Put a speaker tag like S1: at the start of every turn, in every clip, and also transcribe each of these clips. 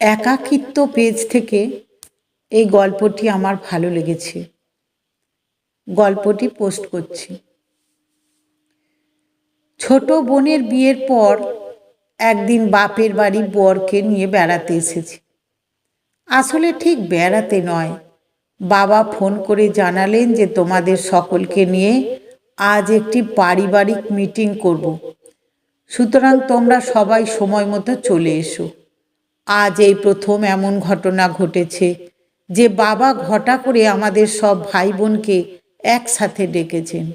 S1: একাকিত্ব পেজ থেকে এই গল্পটি আমার ভালো লেগেছে। গল্পটি পোস্ট করছি। ছোট বোনের বিয়ের পর একদিন বাপের বাড়ি বরকে নিয়ে বেড়াতে এসেছি। আসলে ঠিক বেড়াতে নয়, বাবা ফোন করে জানালেন যে তোমাদের সকলকে নিয়ে আজ একটি পারিবারিক মিটিং করব, সুতরাং তোমরা সবাই সময় মতো চলে এসো। আজ এই প্রথম এমন ঘটনা ঘটেছে যে বাবা ঘটা করে আমাদের সব ভাই বোনকে একসাথে ডেকেছেন।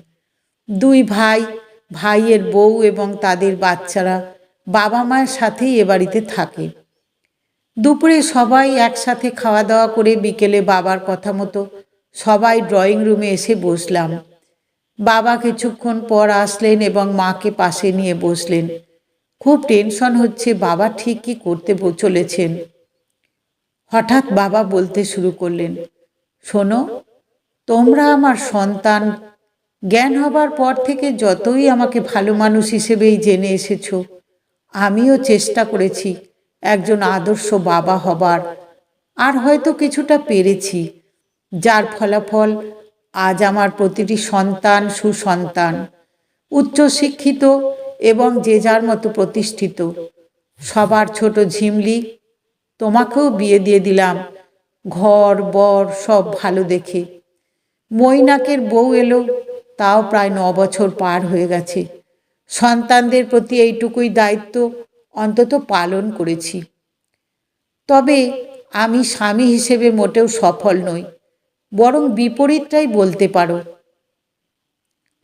S1: দুই ভাই, ভাইয়ের বউ এবং তাদের বাচ্চারা বাবা মায়ের সাথেই এ বাড়িতে থাকে। দুপুরে সবাই একসাথে খাওয়া দাওয়া করে বিকেলে বাবার কথা মতো সবাই ড্রয়িং রুমে এসে বসলাম। বাবা কিছুক্ষণ পর আসলেন এবং মাকে পাশে নিয়ে বসলেন। খুব টেনশন হচ্ছে, বাবা ঠিক কি করতে চলেছেন। হঠাৎ বাবা বলতে শুরু করলেন, শোনো, তোমরা আমার সন্তান। জ্ঞান হবার পর থেকে যতই আমাকে ভালো মানুষ হিসেবেই জেনে এসেছ, আমিও চেষ্টা করেছি একজন আদর্শ বাবা হবার, আর হয়তো কিছুটা পেরেছি, যার ফলাফল আজ আমার প্রতিটি সন্তান সুসন্তান, উচ্চশিক্ষিত এবং যে যার মতো প্রতিষ্ঠিত। সবার ছোট ঝিমলি, তোমাকেও বিয়ে দিয়ে দিলাম, ঘর বর সব ভালো দেখে। মৈনাকের বউ এলো, তাও প্রায় 9 বছর পার হয়ে গেছে। সন্তানদের প্রতি এইটুকুই দায়িত্ব অন্তত পালন করেছি। তবে আমি স্বামী হিসেবে মোটেও সফল নই, বরং বিপরীতটাই বলতে পারো।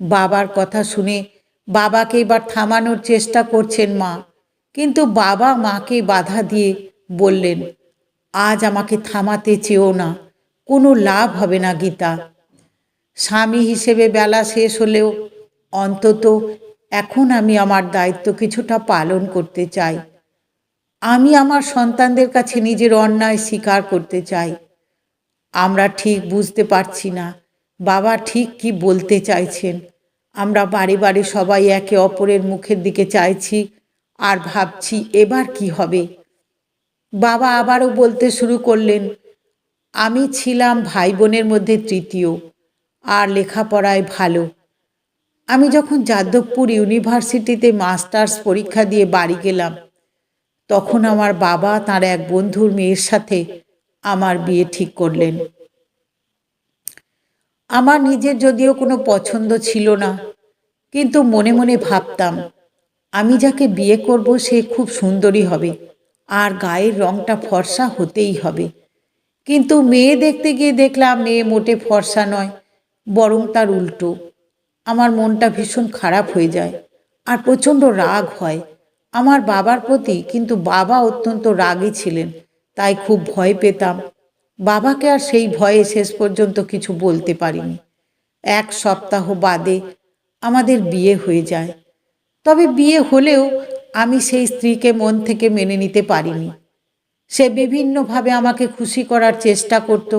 S1: বাবার কথা শুনে বাবাকে এবার থামানোর চেষ্টা করছেন মা, কিন্তু বাবা মাকে বাধা দিয়ে বললেন, আজ আমাকে থামাতে চেও না, কোনো লাভ হবে না গীতা। স্বামী হিসেবে বেলা শেষ হলেও অন্তত এখন আমি আমার দায়িত্ব কিছুটা পালন করতে চাই। আমি আমার সন্তানদের কাছে নিজের অন্যায় স্বীকার করতে চাই। আমরা ঠিক বুঝতে পারছি না বাবা ঠিক কি বলতে চাইছেন। আমরা বারে বারে সবাই একে অপরের মুখের দিকে চাইছি আর ভাবছি এবার কি হবে। বাবা আবারও বলতে শুরু করলেন, আমি ছিলাম ভাই বোনের মধ্যে তৃতীয়, আর লেখাপড়ায় ভালো। আমি যখন যাদবপুর ইউনিভার্সিটিতে মাস্টার্স পরীক্ষা দিয়ে বাড়ি গেলাম, তখন আমার বাবা তার এক বন্ধুর মেয়ের সাথে আমার বিয়ে ঠিক করলেন। আমার নিজের যদিও কোনো পছন্দ ছিল না, কিন্তু মনে মনে ভাবতাম আমি যাকে বিয়ে করব সে খুব সুন্দরী হবে আর গায়ের রংটা ফর্সা হতেই হবে। কিন্তু মেয়ে দেখতে গিয়ে দেখলাম মেয়ে মোটে ফর্সা নয়, বরং তার উল্টো। আমার মনটা ভীষণ খারাপ হয়ে যায় আর প্রচণ্ড রাগ হয় আমার বাবার প্রতি, কিন্তু বাবা অত্যন্ত রাগী ছিলেন, তাই খুব ভয় পেতাম। বাবাকে আর সেই ভয়ে শেষ পর্যন্ত কিছু বলতে পারিনি। 1 সপ্তাহ বাদে আমাদের বিয়ে হয়ে যায়। তবে বিয়ে হলেও আমি সেই স্ত্রীকে মন থেকে মেনে নিতে পারিনি। সে বিভিন্নভাবে আমাকে খুশি করার চেষ্টা করত,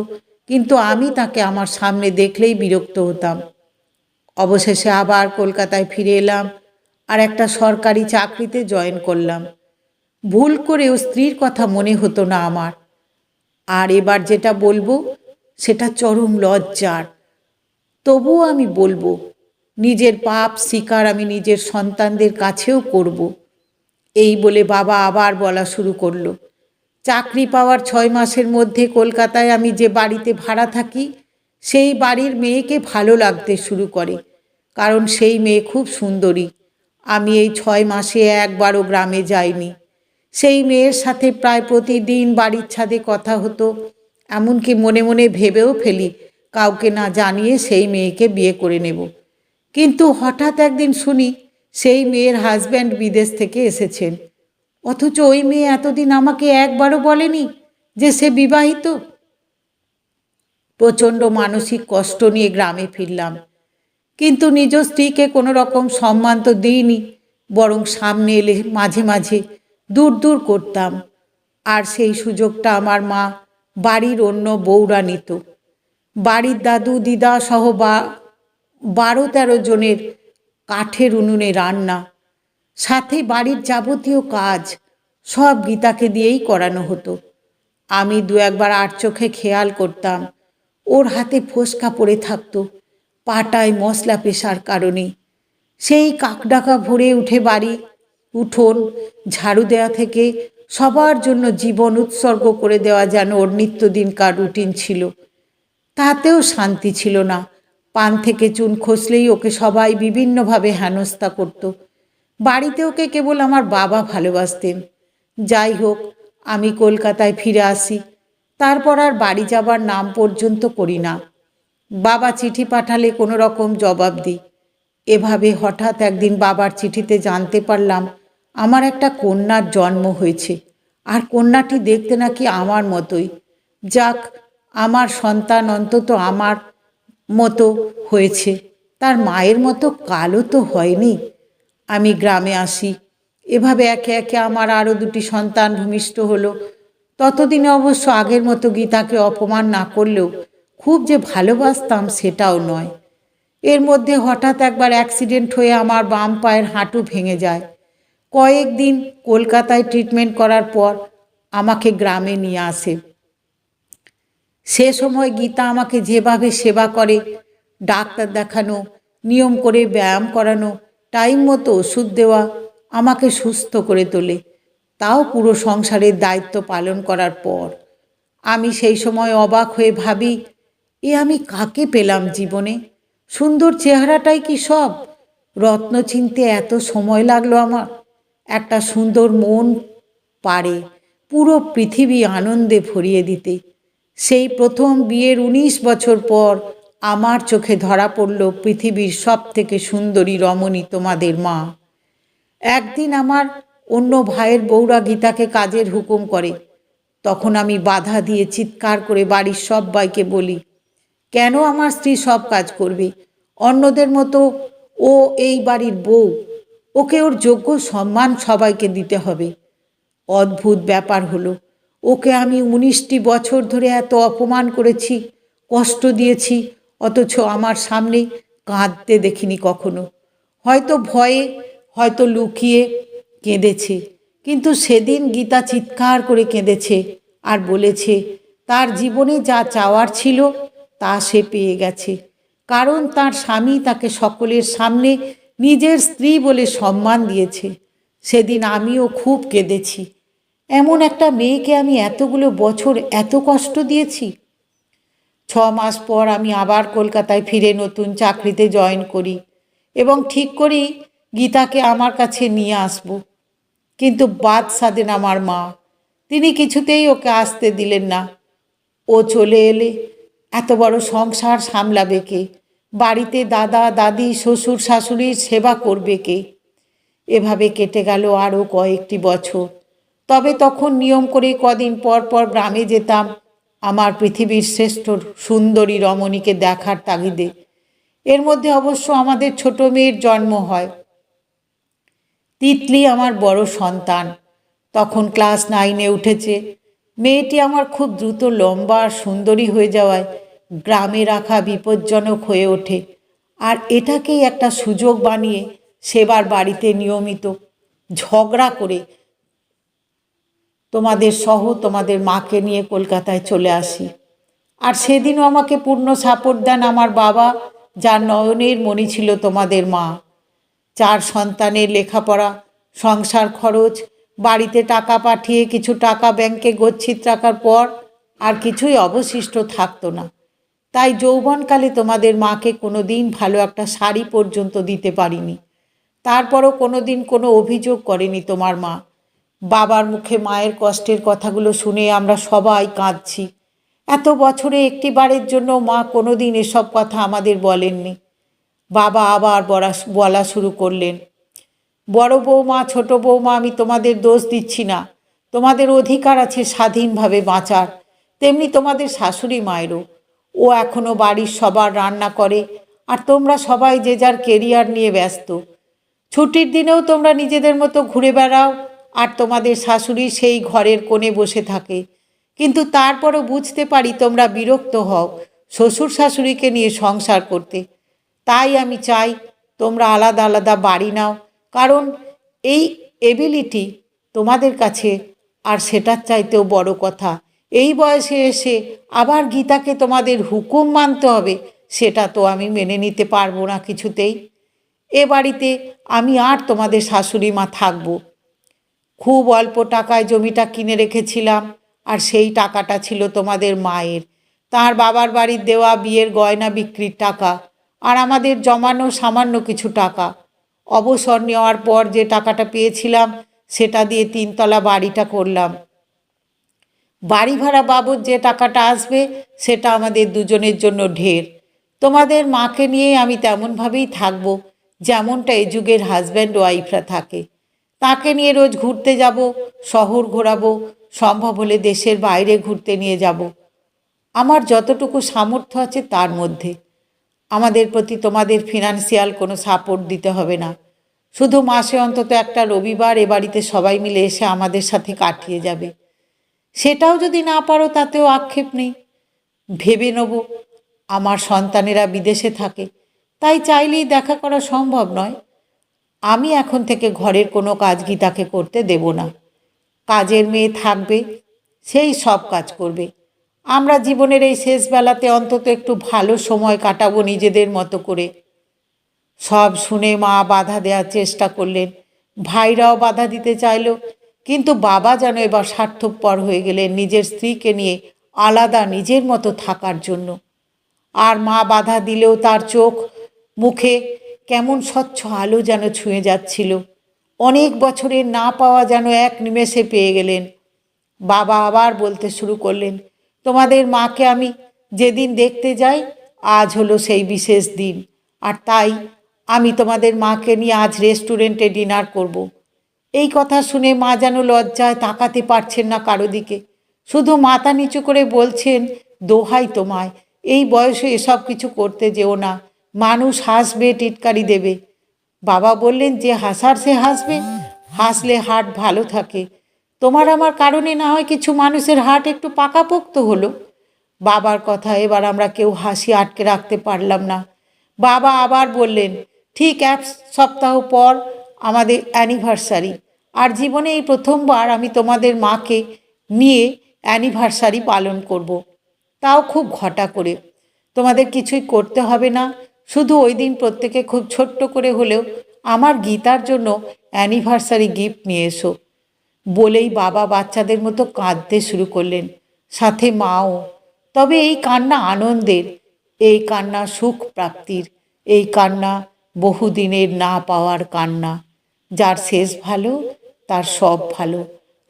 S1: কিন্তু আমি তাকে আমার সামনে দেখলেই বিরক্ত হতাম। অবশেষে আবার কলকাতায় ফিরে এলাম আর একটা সরকারি চাকরিতে জয়েন করলাম। ভুল করেও স্ত্রীর কথা মনে হতো না আমার। আর এবার যেটা বলবো সেটা চরম লজ্জার, তবুও আমি বলবো, নিজের পাপ স্বীকার আমি নিজের সন্তানদের কাছেও করব। এই বলে বাবা আবার বলা শুরু করলো, চাকরি পাওয়ার 6 মাসের মধ্যে কলকাতায় আমি যে বাড়িতে ভাড়া থাকি সেই বাড়ির মেয়েকে ভালো লাগতে শুরু করে, কারণ সেই মেয়ে খুব সুন্দরী। আমি এই 6 মাসে একবারও গ্রামে যাইনি। সেই মেয়ের সাথে প্রায় প্রতিদিন বাড়ির ছাদে কথা হতো, এমনকি মনে মনে ভেবেও ফেলি কাউকে না জানিয়ে সেই মেয়েকে বিয়ে করে নেব। কিন্তু হঠাৎ একদিন শুনি সেই মেয়ের হাজব্যান্ড বিদেশ থেকে এসেছেন, অথচ ওই মেয়ে এতদিন আমাকে একবারও বলেনি যে সে বিবাহিত। প্রচণ্ড মানসিক কষ্ট নিয়ে গ্রামে ফিরলাম, কিন্তু নিজ স্ত্রীকে কোনো রকম সম্মান তো দিইনি, বরং সামনে এলে মাঝে মাঝে দূর দূর করতাম। আর সেই সুযোগটা আমার মা বাড়ির অন্য বউরা নিত। বাড়ির দাদু দিদা সহ 12-13 জনের কাঠের উনুনে রান্না, সাথে বাড়ির যাবতীয় কাজ সব গীতাকে দিয়েই করানো হতো। আমি দু একবার আর চোখে খেয়াল করতাম ওর হাতে ফোসকা পড়ে থাকতো পাটায় মশলা পেশার কারণে। সেই কাকডাকা ভরে উঠে বাড়ি উঠোন ঝাড়ু দেওয়া থেকে সবার জন্য জীবন উৎসর্গ করে দেওয়া যেন ওর নিত্যদিনকার রুটিন ছিল। তাতেও শান্তি ছিল না। পান থেকে চুন খসলেই ওকে সবাই বিভিন্নভাবে হেনস্থা করত। বাড়িতে ওকে কেবল আমার বাবা ভালোবাসতেন। যাই হোক, আমি কলকাতায় ফিরে আসি। তারপর আর বাড়ি যাবার নাম পর্যন্ত করি না। বাবা চিঠি পাঠালে কোনো রকম জবাব দিই। এভাবে হঠাৎ একদিন বাবার চিঠিতে জানতে পারলাম আমার একটা কন্যার জন্ম হয়েছে, আর কন্যাটি দেখতে নাকি আমার মতোই। যাক, আমার সন্তান অন্তত আমার মতো হয়েছে, তার মায়ের মতো কালো তো হয়নি। আমি গ্রামে আসি। এভাবে একে একে আমার আরও দুটি সন্তান ভূমিষ্ঠ হলো। ততদিনে অবশ্য আগের মতো গীতাকে অপমান না করলেও খুব যে ভালোবাসতাম সেটাও নয়। এর মধ্যে হঠাৎ একবার অ্যাক্সিডেন্ট হয়ে আমার বাম পায়ের হাঁটু ভেঙে যায়। কয়েকদিন কলকাতায় ট্রিটমেন্ট করার পর আমাকে গ্রামে নিয়ে আসে। সে সময় গীতা আমাকে যেভাবে সেবা করে, ডাক্তার দেখানো, নিয়ম করে ব্যায়াম করানো, টাইম মতো ওষুধ দেওয়া, আমাকে সুস্থ করে তোলে, তাও পুরো সংসারের দায়িত্ব পালন করার পর। আমি সেই সময় অবাক হয়ে ভাবি, আমি কাকে পেলাম জীবনে? সুন্দর চেহারাটাই কি সব? রত্ন চিনতে এত সময় লাগলো আমার? একটা সুন্দর মন পারে পুরো পৃথিবী আনন্দে ভরিয়ে দিতে। সেই প্রথম বিয়ের ১৯ বছর পর আমার চোখে ধরা পড়ল পৃথিবীর সব থেকে সুন্দরী রমণী তোমাদের মা। একদিন আমার অন্য ভাইয়ের বউরা গীতাকে কাজের হুকুম করে। তখন আমি বাধা দিয়ে চিৎকার করে বাড়ির সবাইকে বলি, কেন আমার স্ত্রী সব কাজ করবে? অন্যদের মতো ও এই বাড়ির বউ, ওকে ওর যোগ্য সম্মান সবাইকে দিতে হবে। অদ্ভুত ব্যাপার হলো, ওকে আমি ১৯টি বছর ধরে এত অপমান করেছি, কষ্ট দিয়েছি, অথচ আমার সামনে কাঁদতে দেখিনি কখনো। হয়তো ভয়ে, হয়তো লুকিয়ে কেঁদেছে, কিন্তু সেদিন গীতা চিৎকার করে কেঁদেছে আর বলেছে তার জীবনে যা চাওয়ার ছিল তা সে পেয়ে গেছে, কারণ তার স্বামী তাকে সকলের সামনে নিজের স্ত্রী বলে সম্মান দিয়েছে। সেদিন আমিও খুব কেঁদেছি। এমন একটা মেয়েকে আমি এতগুলো বছর এত কষ্ট দিয়েছি। ৬ মাস পর আমি আবার কলকাতায় ফিরে নতুন চাকরিতে জয়েন করি এবং ঠিক করি গীতাকে আমার কাছে নিয়ে আসব। কিন্তু বাদ সাধেন আমার মা। তিনি কিছুতেই ওকে আসতে দিলেন না। ও চলে এলে এত বড় সংসার সামলাবে কে? বাড়িতে দাদা দাদি শ্বশুর শাশুড়ির সেবা করবে কে? এভাবে কেটে গেল আরও কয়েকটি বছর। তবে তখন নিয়ম করে কদিন পর পর গ্রামে যেতাম আমার পৃথিবীর শ্রেষ্ঠ সুন্দরী রমণীকে দেখার তাগিদে। এর মধ্যে অবশ্য আমাদের ছোট মেয়ের জন্ম হয়। তিতলি আমার বড় সন্তান, তখন ক্লাস 9-এ উঠেছে। মেয়েটি আমার খুব দ্রুত লম্বা আর সুন্দরী হয়ে যাওয়ায় গ্রামে রাখা বিপজ্জনক হয়ে ওঠে, আর এটাকেই একটা সুযোগ বানিয়ে সেবার বাড়িতে নিয়মিত ঝগড়া করে তোমাদের মাকে নিয়ে কলকাতায় চলে আসি। আর সেদিনও আমাকে পূর্ণ সাপোর্ট দেন আমার বাবা, যার নয়নের মণি ছিল তোমাদের মা। 4 সন্তানের লেখাপড়া, সংসার খরচ, বাড়িতে টাকা পাঠিয়ে কিছু টাকা ব্যাংকে গচ্ছিত রাখার পর আর কিছুই অবশিষ্ট থাকতো না। তাই যৌবনকালে তোমাদের মাকে কোনো দিন ভালো একটা শাড়ি পর্যন্ত দিতে পারিনি। তারপরও কোনো দিন কোনো অভিযোগ করেনি তোমার মা। বাবার মুখে মায়ের কষ্টের কথাগুলো শুনে আমরা সবাই কাঁদছি। এত বছরে একটি বারের জন্য মা কোনো দিন এসব কথা আমাদের বলেননি। বাবা আবার বলা শুরু করলেন, বড় বৌমা, ছোট বৌমা, আমি তোমাদের দোষ দিচ্ছি না। তোমাদের অধিকার আছে স্বাধীনভাবে বাঁচার, তেমনি তোমাদের শাশুড়ি মায়েরও। ও এখনও বাড়ির সবার রান্না করে, আর তোমরা সবাই যে যার কেরিয়ার নিয়ে ব্যস্ত। ছুটির দিনেও তোমরা নিজেদের মতো ঘুরে বেড়াও, আর তোমাদের শাশুড়ি সেই ঘরের কোণে বসে থাকে। কিন্তু তারপরও বুঝতে পারি তোমরা বিরক্ত হও শ্বশুর শাশুড়িকে নিয়ে সংসার করতে। তাই আমি চাই তোমরা আলাদা আলাদা বাড়ি নাও, কারণ এই এবিলিটি তোমাদের কাছে, আর সেটার চাইতেও বড় কথা, এই বয়সে এসে আবার গীতাকে তোমাদের হুকুম মানতে হবে, সেটা তো আমি মেনে নিতে পারবো না কিছুতেই। এ বাড়িতে আমি আর তোমাদের শাশুড়ি মা থাকবো। খুব অল্প টাকায় জমিটা কিনে রেখেছিলাম, আর সেই টাকাটা ছিল তোমাদের মায়ের, তার বাবার বাড়ির দেওয়া বিয়ের গয়না বিক্রির টাকা, আর আমাদের জমানো সামান্য কিছু টাকা। অবসর নেওয়ার পর যে টাকাটা পেয়েছিলাম সেটা দিয়ে 3তলা বাড়িটা করলাম। বাড়ি ভাড়া বাবদ যে টাকাটা আসবে সেটা আমাদের দুজনের জন্য ঢের। তোমাদের মাকে নিয়ে আমি তেমনভাবেই থাকবো যেমনটা এই যুগের হাজব্যান্ড ওয়াইফরা থাকে। তাকে নিয়ে রোজ ঘুরতে যাব, শহর ঘোরাবো, সম্ভব হলে দেশের বাইরে ঘুরতে নিয়ে যাব। আমার যতটুকু সামর্থ্য আছে তার মধ্যে। আমাদের প্রতি তোমাদের ফিনান্সিয়াল কোনো সাপোর্ট দিতে হবে না। শুধু মাসে অন্তত একটা রবিবার এ বাড়িতে সবাই মিলে এসে আমাদের সাথে কাটিয়ে যাবে। সেটাও যদি না পারো তাতেও আক্ষেপ নেই। ভেবে নেব আমার সন্তানেরা বিদেশে থাকে, তাই চাইলেই দেখা করা সম্ভব নয়। আমি এখন থেকে ঘরের কোনো কাজ গীতাকে করতে দেব না। কাজের মেয়ে থাকবে, সেই সব কাজ করবে। আমরা জীবনের এই শেষ বেলাতে অন্তত একটু ভালো সময় কাটাবো নিজেদের মতো করে। সব শুনে মা বাধা দেওয়ার চেষ্টা করলেন, ভাইরাও বাধা দিতে চাইল, কিন্তু বাবা যেন এবার স্বার্থপর হয়ে গেলেন নিজের স্ত্রীকে নিয়ে আলাদা নিজের মতো থাকার জন্য। আর মা বাধা দিলেও তার চোখ মুখে কেমন স্বচ্ছ আলো যেন ছুঁয়ে যাচ্ছিল। অনেক বছরের না পাওয়া যেন এক নিমেষে পেয়ে গেলেন। বাবা আবার বলতে শুরু করলেন, তোমাদের মাকে আমি যেদিন দেখতে যাই আজ হলো সেই বিশেষ দিন, আর তাই আমি তোমাদের মাকে নিয়ে আজ রেস্টুরেন্টে ডিনার করব। এই কথা শুনে মা যেন লজ্জায় তাকাতে পারছেন না কারো দিকে, শুধু মাথা নিচু করে বলছেন, দোহাই তোমায়, এই বয়সে এসব কিছু করতে যেও না, মানুষ হাসবে, টিটকারি দেবে। বাবা বললেন, যে হাসার সে হাসবে, হাসলে হার্ট ভালো থাকে। তোমার আমার কারণে না হয় কিছু মানুষের হার্ট একটু পাকাপোক্ত হলো। বাবার কথা এবার আমরা কেউ হাসি আটকে রাখতে পারলাম না। বাবা আবার বললেন, ঠিক 1 সপ্তাহ পর আমাদের অ্যানিভার্সারি, আর জীবনে এই প্রথমবার আমি তোমাদের মাকে নিয়ে অ্যানিভার্সারি পালন করব। তাও খুব ঘটা করে। তোমাদের কিছুই করতে হবে না, শুধু ওই দিন প্রত্যেকে খুব ছোট্ট করে হলেও আমার গীতার জন্য অ্যানিভার্সারি গিফট নিয়ে এসো। বলেই বাবা বাচ্চাদের মতো কাঁদতে শুরু করলেন, সাথে মাও। তবে এই কান্না আনন্দের, এই কান্না সুখ প্রাপ্তির, এই কান্না বহুদিনের না পাওয়ার কান্না। যার শেষ ভালো তার সব ভালো।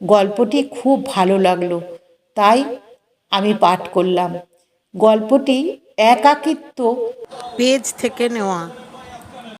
S1: গল্পটি খুব ভালো লাগলো, তাই আমি পাঠ করলাম। গল্পটি একাকিত্ব পেজ থেকে নেওয়া।